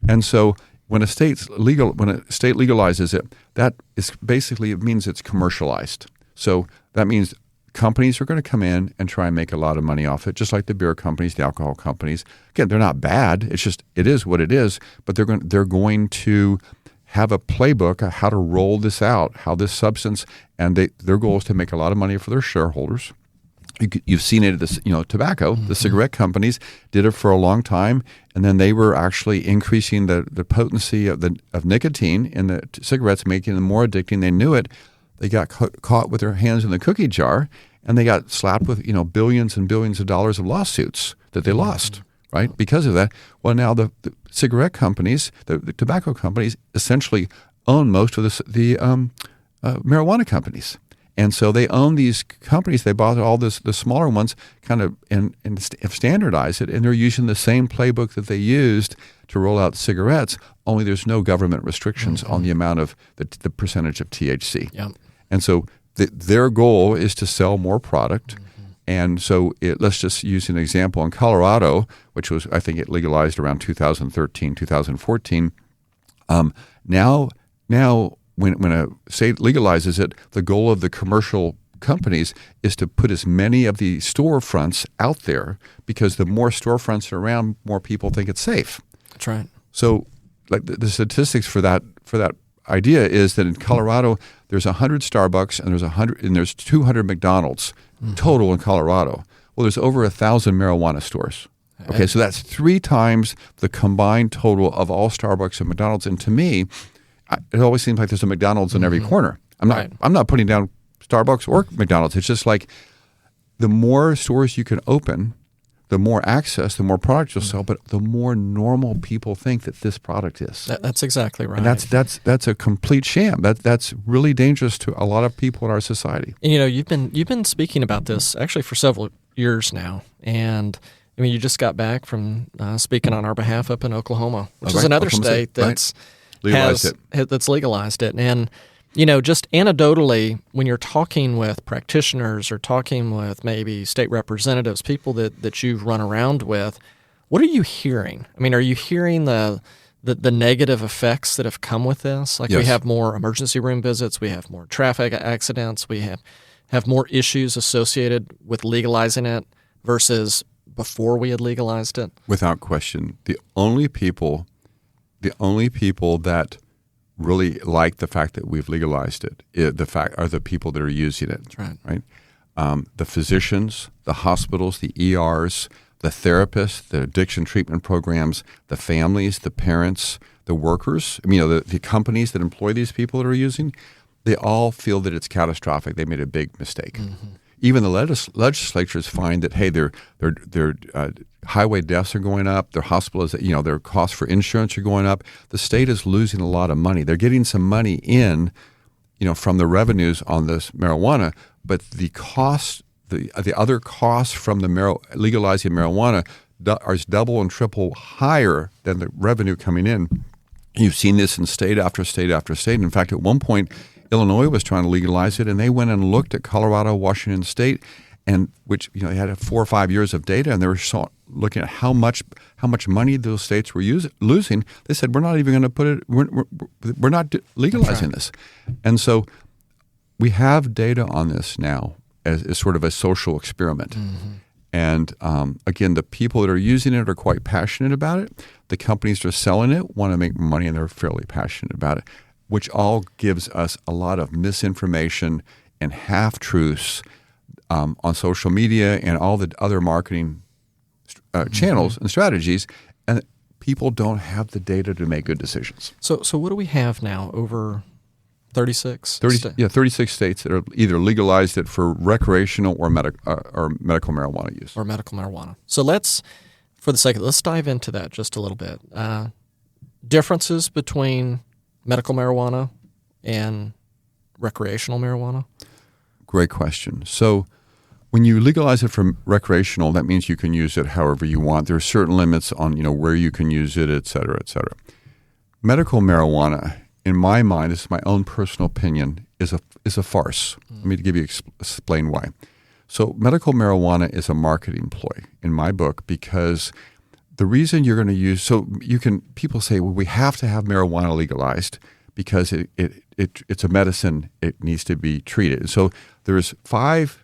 And so when a state legalizes it, that is basically, it means it's commercialized. So that means companies are going to come in and try and make a lot of money off it, just like the beer companies, the alcohol companies. Again, they're not bad. It's just, it is what it is. But they're going to have a playbook of how to roll this out, how this substance, and their goal is to make a lot of money for their shareholders. You've seen it, tobacco. The cigarette companies did it for a long time, and then they were actually increasing the potency of nicotine in the cigarettes, making them more addicting. They knew it. They got caught with their hands in the cookie jar, and they got slapped with billions and billions of dollars of lawsuits that they lost, right? Because of that. Well, now the cigarette companies, the tobacco companies, essentially own most of the marijuana companies. And so they own these companies. They bought all the smaller ones kind of and have standardized it, and they're using the same playbook that they used to roll out cigarettes, only there's no government restrictions on the amount of the percentage of THC. Yep. And so their goal is to sell more product. And so let's just use an example. In Colorado, which was, I think it legalized around 2013, 2014, now when a state legalizes it, the goal of the commercial companies is to put as many of the storefronts out there, because the more storefronts are around, more people think it's safe. That's right. So, like the statistics for that idea is that in Colorado there's 100 Starbucks and there's 200 McDonald's total in Colorado. Well, there's over 1,000 marijuana stores. Okay, so that's 3 times the combined total of all Starbucks and McDonald's. And to me, it always seems like there's a McDonald's in every corner. I'm not putting down Starbucks or McDonald's. It's just like the more stores you can open, the more access, the more product you'll sell, but the more normal people think that this product is. That's exactly right. And that's a complete sham. That's really dangerous to a lot of people in our society. And you've been speaking about this actually for several years now, and I mean, you just got back from speaking on our behalf up in Oklahoma, which is another state that's legalized it. And just anecdotally, when you're talking with practitioners or talking with maybe state representatives, people that you've run around with, what are you hearing? I mean, are you hearing the negative effects that have come with this? Like, yes. We have more emergency room visits, we have more traffic accidents, we have more issues associated with legalizing it versus before we had legalized it? Without question. The only people that really like the fact that we've legalized it are the people that are using it. That's right. The physicians, the hospitals, the ERs, the therapists, the addiction treatment programs, the families, the parents, the workers. I mean, the companies that employ these people that are using, they all feel that it's catastrophic. They made a big mistake. Mm-hmm. Even the legislatures find that, hey, their highway deaths are going up, their hospitals, their costs for insurance are going up. The state is losing a lot of money. They're getting some money in, from the revenues on this marijuana, but the cost, the other costs from the legalizing marijuana are double and triple higher than the revenue coming in. You've seen this in state after state after state. In fact, at one point, Illinois was trying to legalize it, and they went and looked at Colorado, Washington State, and which they had 4 or 5 years of data, and they were looking at how much money those states were losing. They said, we're not even going to put it. We're not legalizing this, and so we have data on this now as sort of a social experiment. Mm-hmm. And again, the people that are using it are quite passionate about it. The companies that are selling it want to make money, and they're fairly passionate about it, which all gives us a lot of misinformation and half-truths on social media and all the other marketing channels and strategies, and people don't have the data to make good decisions. So what do we have now? Over 36? 36 states that are either legalized it for recreational or medical marijuana use. Or medical marijuana. So let's dive into that just a little bit. Differences between medical marijuana and recreational marijuana? Great question. So when you legalize it for recreational, that means you can use it however you want. There are certain limits on where you can use it, et cetera, et cetera. Medical marijuana, in my mind, this is my own personal opinion, is a farce. Let me give you explain why. So medical marijuana is a marketing ploy in my book, because the reason you're going to use, people say, well, we have to have marijuana legalized because it's a medicine. It needs to be treated. So there's five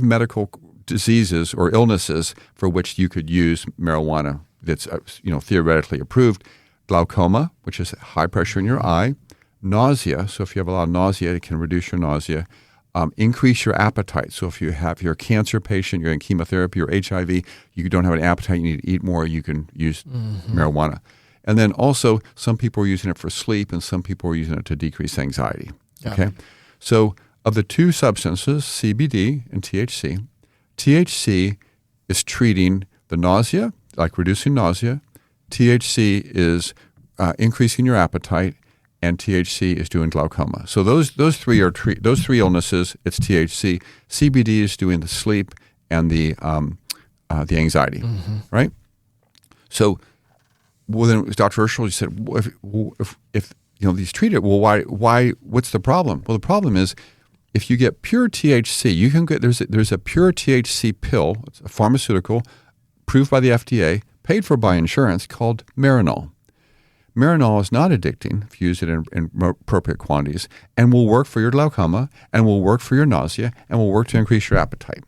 medical diseases or illnesses for which you could use marijuana that's theoretically approved. Glaucoma, which is high pressure in your eye. Nausea, so if you have a lot of nausea, it can reduce your nausea. Increase your appetite. So if you're a cancer patient, you're in chemotherapy or HIV, you don't have an appetite, you need to eat more, you can use marijuana. And then also, some people are using it for sleep, and some people are using it to decrease anxiety. Okay? So of the two substances, CBD and THC, THC is treating the nausea, like reducing nausea. THC is increasing your appetite, and THC is doing glaucoma. So those three illnesses. It's THC. CBD is doing the sleep and the anxiety, right? So, well, then Dr. Urschel said, well, if these treated, well, why? What's the problem? Well, the problem is if you get pure THC, you can get there's a pure THC pill. It's a pharmaceutical, approved by the FDA, paid for by insurance, called Marinol. Marinol is not addicting if you use it in appropriate quantities, and will work for your glaucoma, and will work for your nausea, and will work to increase your appetite.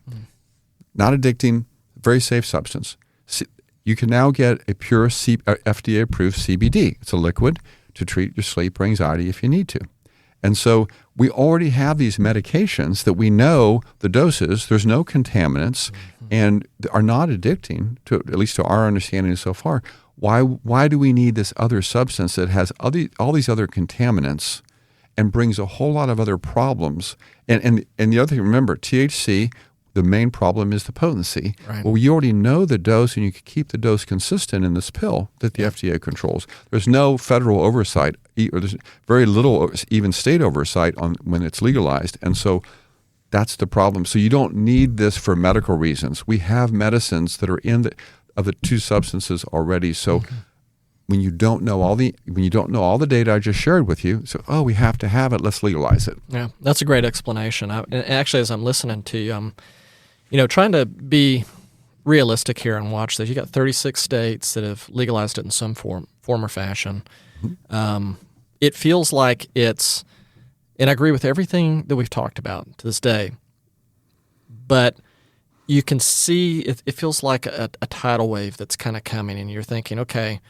Not addicting, very safe substance. You can now get a pure FDA-approved CBD. It's a liquid to treat your sleep or anxiety if you need to. And so we already have these medications that we know the doses, there's no contaminants, and are not addicting, at least to our understanding so far. Why do we need this other substance that has all these other contaminants and brings a whole lot of other problems? And the other thing, remember, THC, the main problem is the potency. Right. Well, you already know the dose, and you can keep the dose consistent in this pill that the FDA controls. There's no federal oversight, or there's very little even state oversight on when it's legalized. And so that's the problem. So you don't need this for medical reasons. We have medicines that are of the two substances already. So when you don't know all the data I just shared with you, so we have to have it. Let's legalize it. Yeah, that's a great explanation. And actually, as I'm listening to you, trying to be realistic here and watch this. You got 36 states that have legalized it in some form or fashion. It feels like it's, and I agree with everything that we've talked about to this day, but you can see it feels like a tidal wave that's kind of coming, and you're thinking, okay,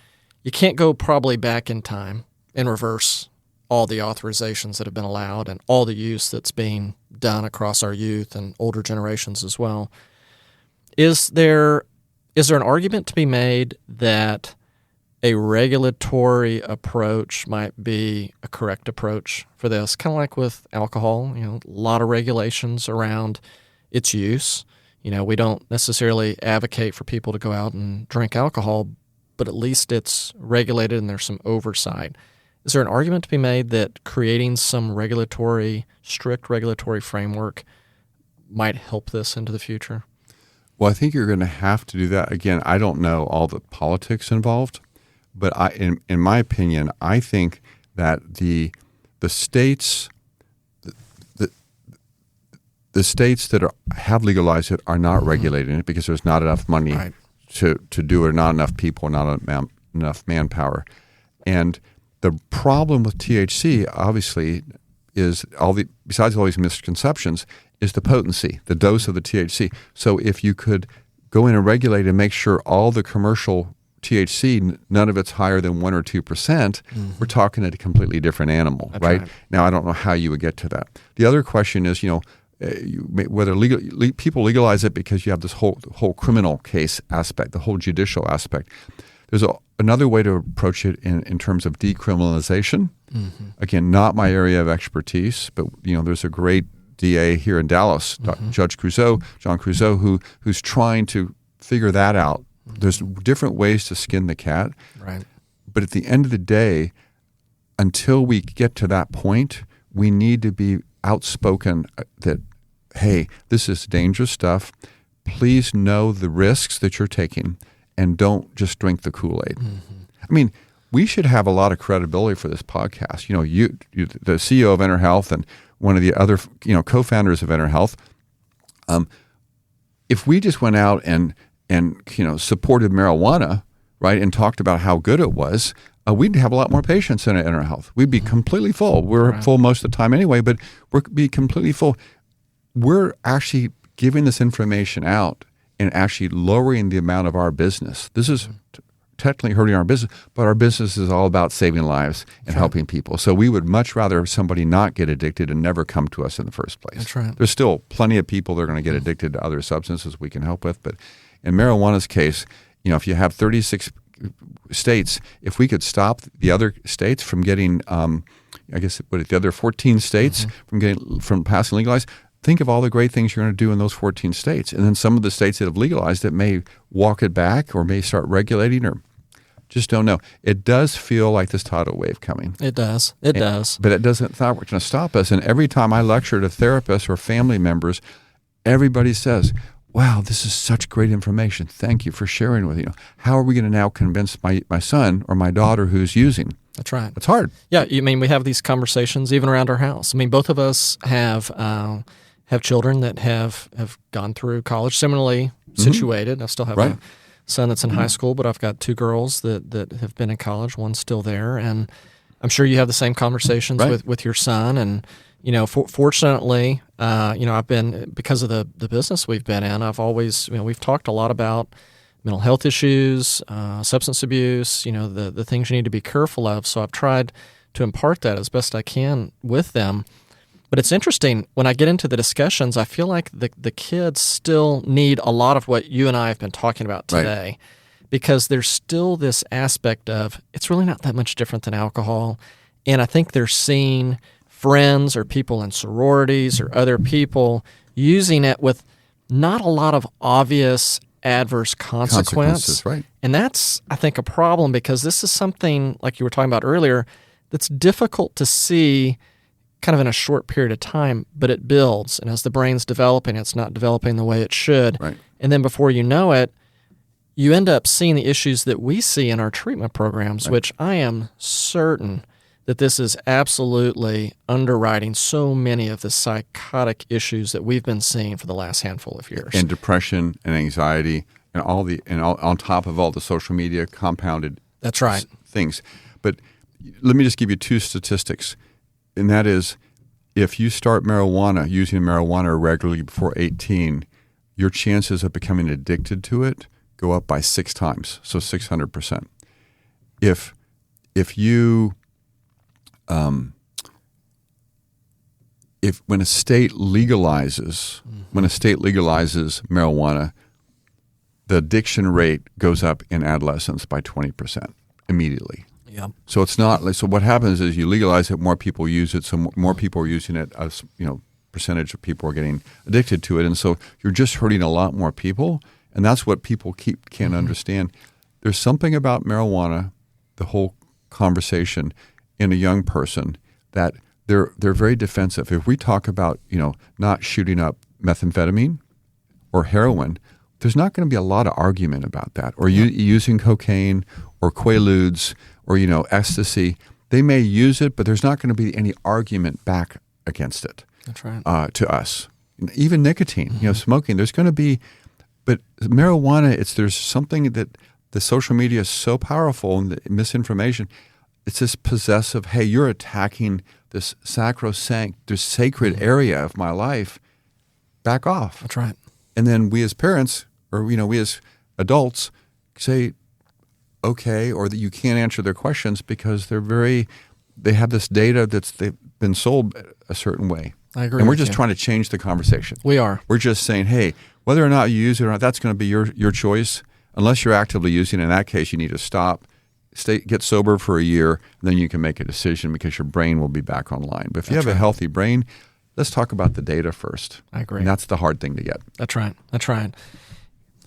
you can't go probably back in time and reverse all the authorizations that have been allowed and all the use that's being done across our youth and older generations as well. Is there an argument to be made that a regulatory approach might be a correct approach for this? Kind of like with alcohol, a lot of regulations around its use. We don't necessarily advocate for people to go out and drink alcohol, but at least it's regulated and there's some oversight. Is there an argument to be made that creating some strict regulatory framework might help this into the future? Well, I think you're going to have to do that. Again, I don't know all the politics involved, but in my opinion, I think that the states the states that have legalized it are not regulating it because there's not enough money to do it, not enough people, not enough manpower. And the problem with THC, obviously, is besides all these misconceptions, is the potency, the dose of the THC. So if you could go in and regulate and make sure all the commercial THC, none of it's higher than 1 or 2%, we're talking a completely different animal, right? Now, I don't know how you would get to that. The other question is, whether people legalize it because you have this whole criminal case aspect, the whole judicial aspect. There's another way to approach it in terms of decriminalization. Again, not my area of expertise, but there's a great DA here in Dallas, John Creuzot, who's trying to figure that out. There's different ways to skin the cat. Right. But at the end of the day, until we get to that point, we need to be outspoken that, hey, this is dangerous stuff. Please know the risks that you're taking and don't just drink the Kool-Aid. I mean, we should have a lot of credibility for this podcast. You the CEO of Enterhealth and one of the other co-founders of Enterhealth, if we just went out and supported marijuana, right, and talked about how good it was, we'd have a lot more patients in Enterhealth. We'd be completely full. We're full most of the time anyway, but we'd be completely full. We're actually giving this information out and actually lowering the amount of our business. This is technically hurting our business, but our business is all about saving lives and helping people. So we would much rather somebody not get addicted and never come to us in the first place. That's right. There's still plenty of people that are going to get addicted to other substances we can help with, but in marijuana's case, if you have 36 states, if we could stop the other states from getting, the other 14 states from passing legalized, think of all the great things you're going to do in those 14 states. And then some of the states that have legalized it may walk it back or may start regulating or just don't know. It does feel like this tidal wave coming. It does. It does. But it's not going to stop us. And every time I lecture to therapists or family members, everybody says, wow, this is such great information. Thank you for sharing with me. How are we going to now convince my son or my daughter who's using? That's right. It's hard. Yeah, we have these conversations even around our house. Both of us have children that have gone through college, similarly situated. I still have a son that's in high school, but I've got 2 girls that have been in college. One's still there, and I'm sure you have the same conversations with your son. And fortunately, I've been, because of the business we've been in, I've always, we've talked a lot about mental health issues, substance abuse, the things you need to be careful of. So I've tried to impart that as best I can with them. But it's interesting, when I get into the discussions, I feel like the kids still need a lot of what you and I have been talking about today, because there's still this aspect of it's really not that much different than alcohol. And I think they're seeing friends or people in sororities or other people using it with not a lot of obvious adverse consequences. Right. And that's, I think, a problem, because this is something, like you were talking about earlier, that's difficult to see kind of in a short period of time, but it builds. And as the brain's developing, it's not developing the way it should. Right. And then before you know it, you end up seeing the issues that we see in our treatment programs, which I am certain that this is absolutely underwriting so many of the psychotic issues that we've been seeing for the last handful of years. And depression and anxiety and on top of all the social media compounded That's right. things. But let me just give you 2 statistics. And that is, if you start using marijuana regularly before 18, your chances of becoming addicted to it go up by 6 times, so 600%. If you when a state legalizes marijuana, the addiction rate goes up in adolescents by 20% immediately. Yeah. So it's not like, so what happens is you legalize it, more people use it, so more people are using it, as percentage of people are getting addicted to it, and so you're just hurting a lot more people, and that's what people can't understand. There's something about marijuana, the whole conversation in a young person, that they're very defensive. If we talk about not shooting up methamphetamine or heroin, there's not going to be a lot of argument about that, or using cocaine or Quaaludes or ecstasy. They may use it, but there's not going to be any argument back against it. That's right. To us, even nicotine, smoking. There's going to be, but marijuana. There's something that the social media is so powerful, and the misinformation. It's this possessive. Hey, you're attacking this sacrosanct, this sacred area of my life. Back off. That's right. And then we as parents, or we as adults, say, okay, or that you can't answer their questions because they have this data they've been sold a certain way. I agree. And we're just trying to change the conversation. We are. We're just saying, hey, whether or not you use it or not, that's going to be your choice. Unless you're actively using it, in that case, you need to stop, get sober for a year, and then you can make a decision because your brain will be back online. But if you have a healthy brain, let's talk about the data first. I agree. And that's the hard thing to get. That's right.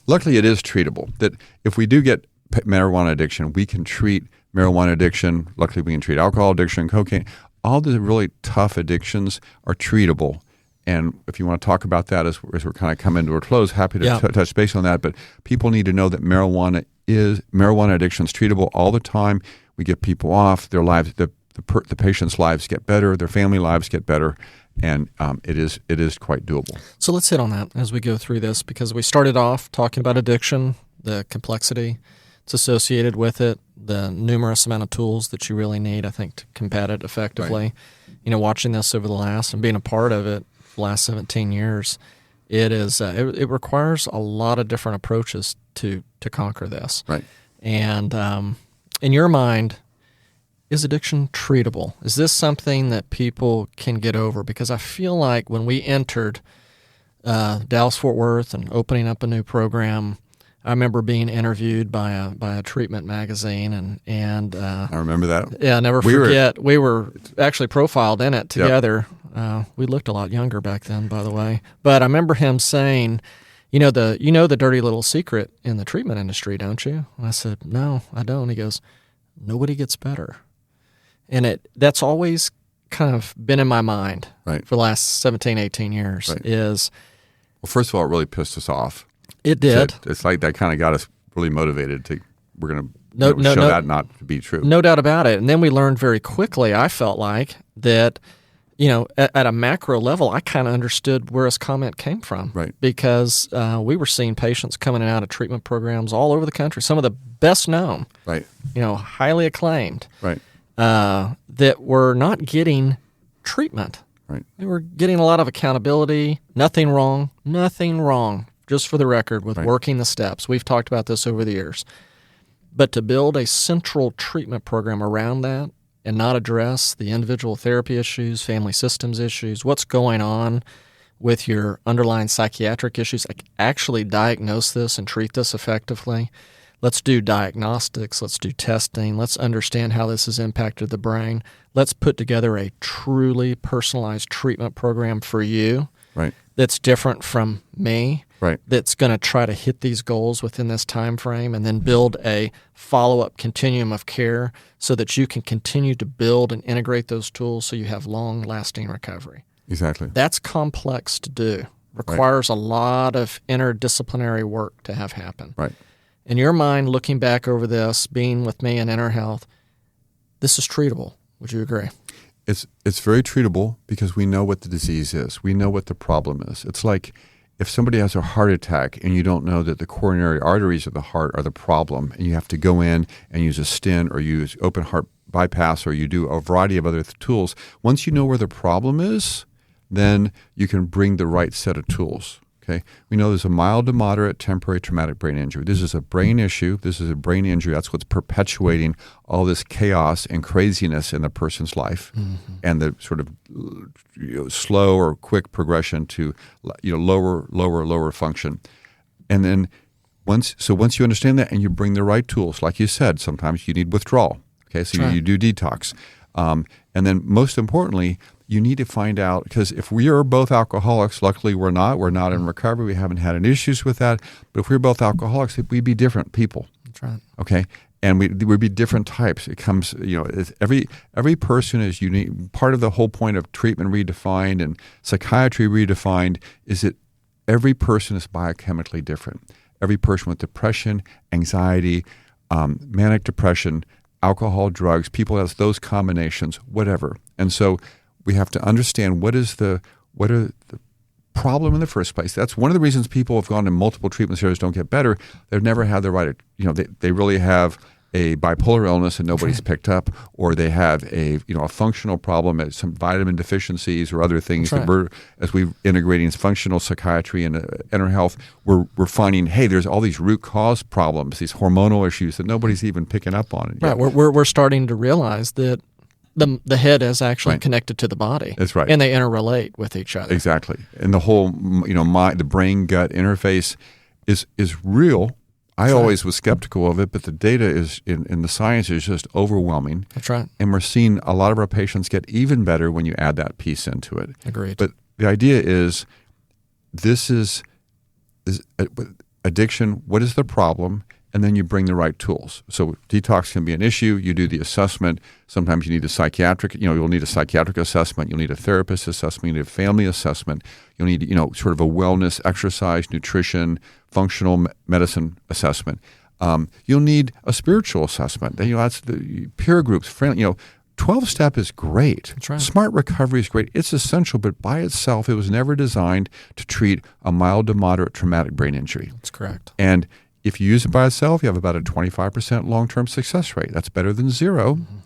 Luckily, it is treatable. That if we do get marijuana addiction, we can treat marijuana addiction. Luckily, we can treat alcohol addiction, cocaine. All the really tough addictions are treatable. And if you want to talk about that as we're kind of coming to a close, happy to touch base on that. But people need to know that marijuana addiction is treatable all the time. We get people off their lives. The patient's lives get better. Their family lives get better. And it is quite doable. So let's hit on that as we go through this, because we started off talking about addiction, the complexity that's associated with it, the numerous amount of tools that you really need, I think, to combat it effectively. Right. Watching this over the last and being a part of it the last 17 years, it is it requires a lot of different approaches to conquer this. Right. And in your mind, is addiction treatable? Is this something that people can get over? Because I feel like when we entered Dallas-Fort Worth and opening up a new program, I remember being interviewed by a treatment magazine, and I remember that. Yeah, I'll never forget. We were actually profiled in it together. Yep. We looked a lot younger back then, by the way. But I remember him saying, the dirty little secret in the treatment industry, don't you? And I said, no, I don't. He goes, nobody gets better. And that's always kind of been in my mind for the last 17, 18 years. Right. Well, first of all, it really pissed us off. It did. It's like that kind of got us really motivated we're going to show that not to be true. No doubt about it. And then we learned very quickly, I felt like, that at a macro level, I kind of understood where his comment came from. Right. Because we were seeing patients coming out of treatment programs all over the country, some of the best known, Right. Highly acclaimed, Right. that were not getting treatment. Right. They were getting a lot of accountability. Nothing wrong, just for the record, with working the steps. We've talked about this over the years. But to build a central treatment program around that and not address the individual therapy issues, family systems issues, what's going on with your underlying psychiatric issues, like actually diagnose this and treat this effectively. Let's do diagnostics. Let's do testing. Let's understand how this has impacted the brain. Let's put together a truly personalized treatment program for you that's different from me, that's going to try to hit these goals within this time frame, and then build a follow-up continuum of care so that you can continue to build and integrate those tools so you have long-lasting recovery. Exactly. That's complex to do. Requires a lot of interdisciplinary work to have happen. Right. In your mind, looking back over this, being with me in Enterhealth, this is treatable. Would you agree? It's very treatable because we know what the disease is. We know what the problem is. It's like if somebody has a heart attack and you don't know that the coronary arteries of the heart are the problem, and you have to go in and use a stent or use open heart bypass, or you do a variety of other tools, once you know where the problem is, then you can bring the right set of tools. Okay, we know there's a mild to moderate temporary traumatic brain injury. This is a brain issue. This is a brain injury. That's what's perpetuating all this chaos and craziness in the person's life, and the sort of slow or quick progression to lower function. And then once you understand that and you bring the right tools, like you said, sometimes you need withdrawal. Okay, so you do detox, and then most importantly, you need to find out, because if we are both alcoholics, luckily we're not in recovery, we haven't had any issues with that, but if we're both alcoholics, we'd be different people. That's right. Okay? And we'd be different types. It comes, every person is unique. Part of the whole point of Treatment Redefined and Psychiatry Redefined is that every person is biochemically different. Every person with depression, anxiety, manic depression, alcohol, drugs, people has those combinations, whatever. And so we have to understand what are the problem in the first place. That's one of the reasons people have gone to multiple treatment areas don't get better. They've never had the right, they really have a bipolar illness and nobody's picked up, or they have a functional problem, some vitamin deficiencies or other things that we're, as we're integrating functional psychiatry and Enterhealth, we're finding, hey, there's all these root cause problems, these hormonal issues that nobody's even picking up on. Right. We're starting to realize that the head is actually connected to the body. That's right. And they interrelate with each other. Exactly. And the whole, the brain-gut interface is real. I always was skeptical of it, but the data is, in the science is just overwhelming. That's right. And we're seeing a lot of our patients get even better when you add that piece into it. Agreed. But the idea is, this is addiction. What is the problem? And then you bring the right tools. So detox can be an issue. You do the assessment. Sometimes you need a psychiatric, you'll need a psychiatric assessment. You'll need a therapist assessment. You need a family assessment. You'll need, sort of a wellness, exercise, nutrition, functional medicine assessment. You'll need a spiritual assessment. That's the peer groups, friendly, 12-step is great. That's right. Smart recovery is great. It's essential, but by itself, it was never designed to treat a mild to moderate traumatic brain injury. That's correct. And if you use it by itself, you have about a 25% long-term success rate. That's better than zero. Mm-hmm.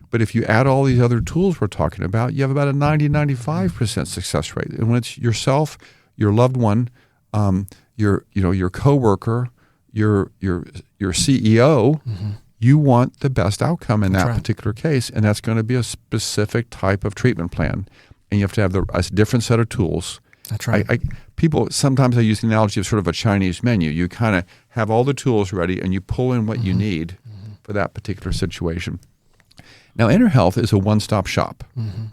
But if you add all these other tools we're talking about, you have about a 95% success rate. And when it's yourself, your loved one, your coworker, your CEO, you want the best outcome in that particular case, and that's going to be a specific type of treatment plan. And you have to have a different set of tools. That's right. People, sometimes I use the analogy of sort of a Chinese menu. You kind of have all the tools ready and you pull in what you need for that particular situation. Now, Enterhealth is a one-stop shop.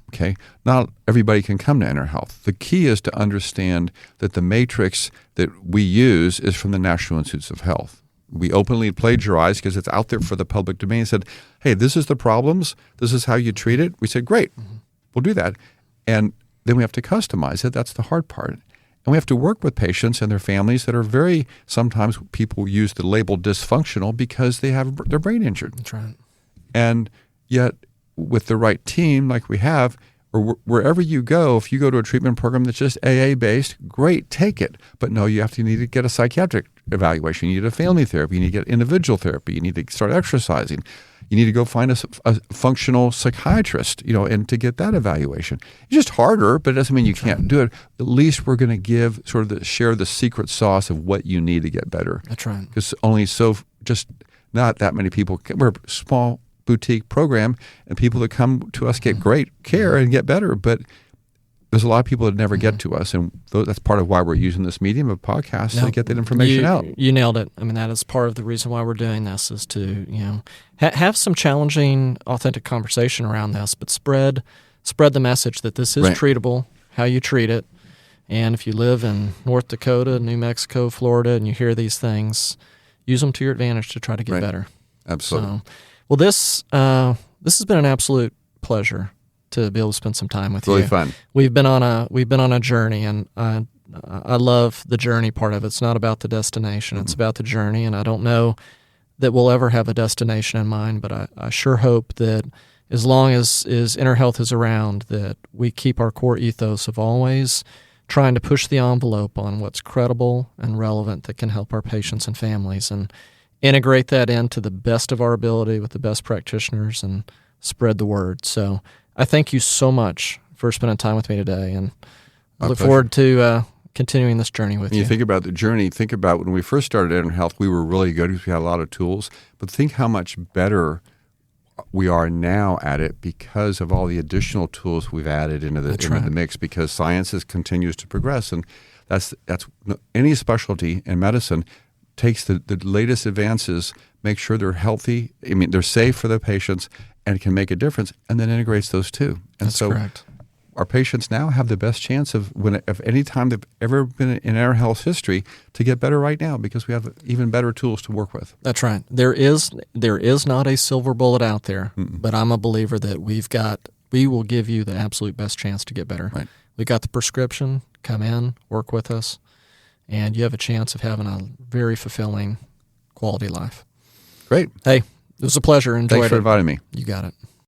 Okay, not everybody can come to Enterhealth. The key is to understand that the matrix that we use is from the National Institutes of Health. We openly plagiarized because it's out there for the public domain and said, hey, this is the problems. This is how you treat it. We said, great, we'll do that. And then we have to customize it. That's the hard part. And we have to work with patients and their families that are sometimes people use the label dysfunctional because they have their brain injured. That's right. And yet with the right team like we have, or wherever you go, if you go to a treatment program that's just AA-based, great, take it. But no, you need to get a psychiatric evaluation. You need a family therapy. You need to get individual therapy. You need to start exercising. You need to go find a functional psychiatrist, and to get that evaluation. It's just harder, but it doesn't mean you can't do it. At least we're going to give share the secret sauce of what you need to get better. That's right. Because just not that many people. We're a small boutique program, and people that come to us get great care and get better. But there's a lot of people that never get to us, and that's part of why we're using this medium of podcasts to get that information out. You nailed it. I mean, that is part of the reason why we're doing this, is to have some challenging, authentic conversation around this, but spread the message that this is treatable, how you treat it. And if you live in North Dakota, New Mexico, Florida, and you hear these things, use them to your advantage to try to get better. Absolutely. Well, this has been an absolute pleasure to be able to spend some time with you. Really fun. We've been on a journey, and I love the journey part of it. It's not about the destination; it's about the journey. And I don't know that we'll ever have a destination in mind, but I sure hope that as long as Enterhealth is around, that we keep our core ethos of always trying to push the envelope on what's credible and relevant that can help our patients and families, and integrate that into the best of our ability with the best practitioners and spread the word. So I thank you so much for spending time with me today, and I look forward to continuing this journey with you. You think about the journey, think about when we first started Enterhealth, we were really good because we had a lot of tools, but think how much better we are now at it because of all the additional tools we've added into the mix, because science continues to progress, and that's any specialty in medicine takes the latest advances, make sure they're healthy, they're safe for the patients, and can make a difference, and then integrates those two. And That's correct. Our patients now have the best chance of any time they've ever been in our health history to get better right now, because we have even better tools to work with. That's right. There is not a silver bullet out there, but I'm a believer that we will give you the absolute best chance to get better. Right. We got the prescription, come in, work with us, and you have a chance of having a very fulfilling quality life. Great. Hey, it was a pleasure. Enjoyed it. Thanks for inviting me. You got it.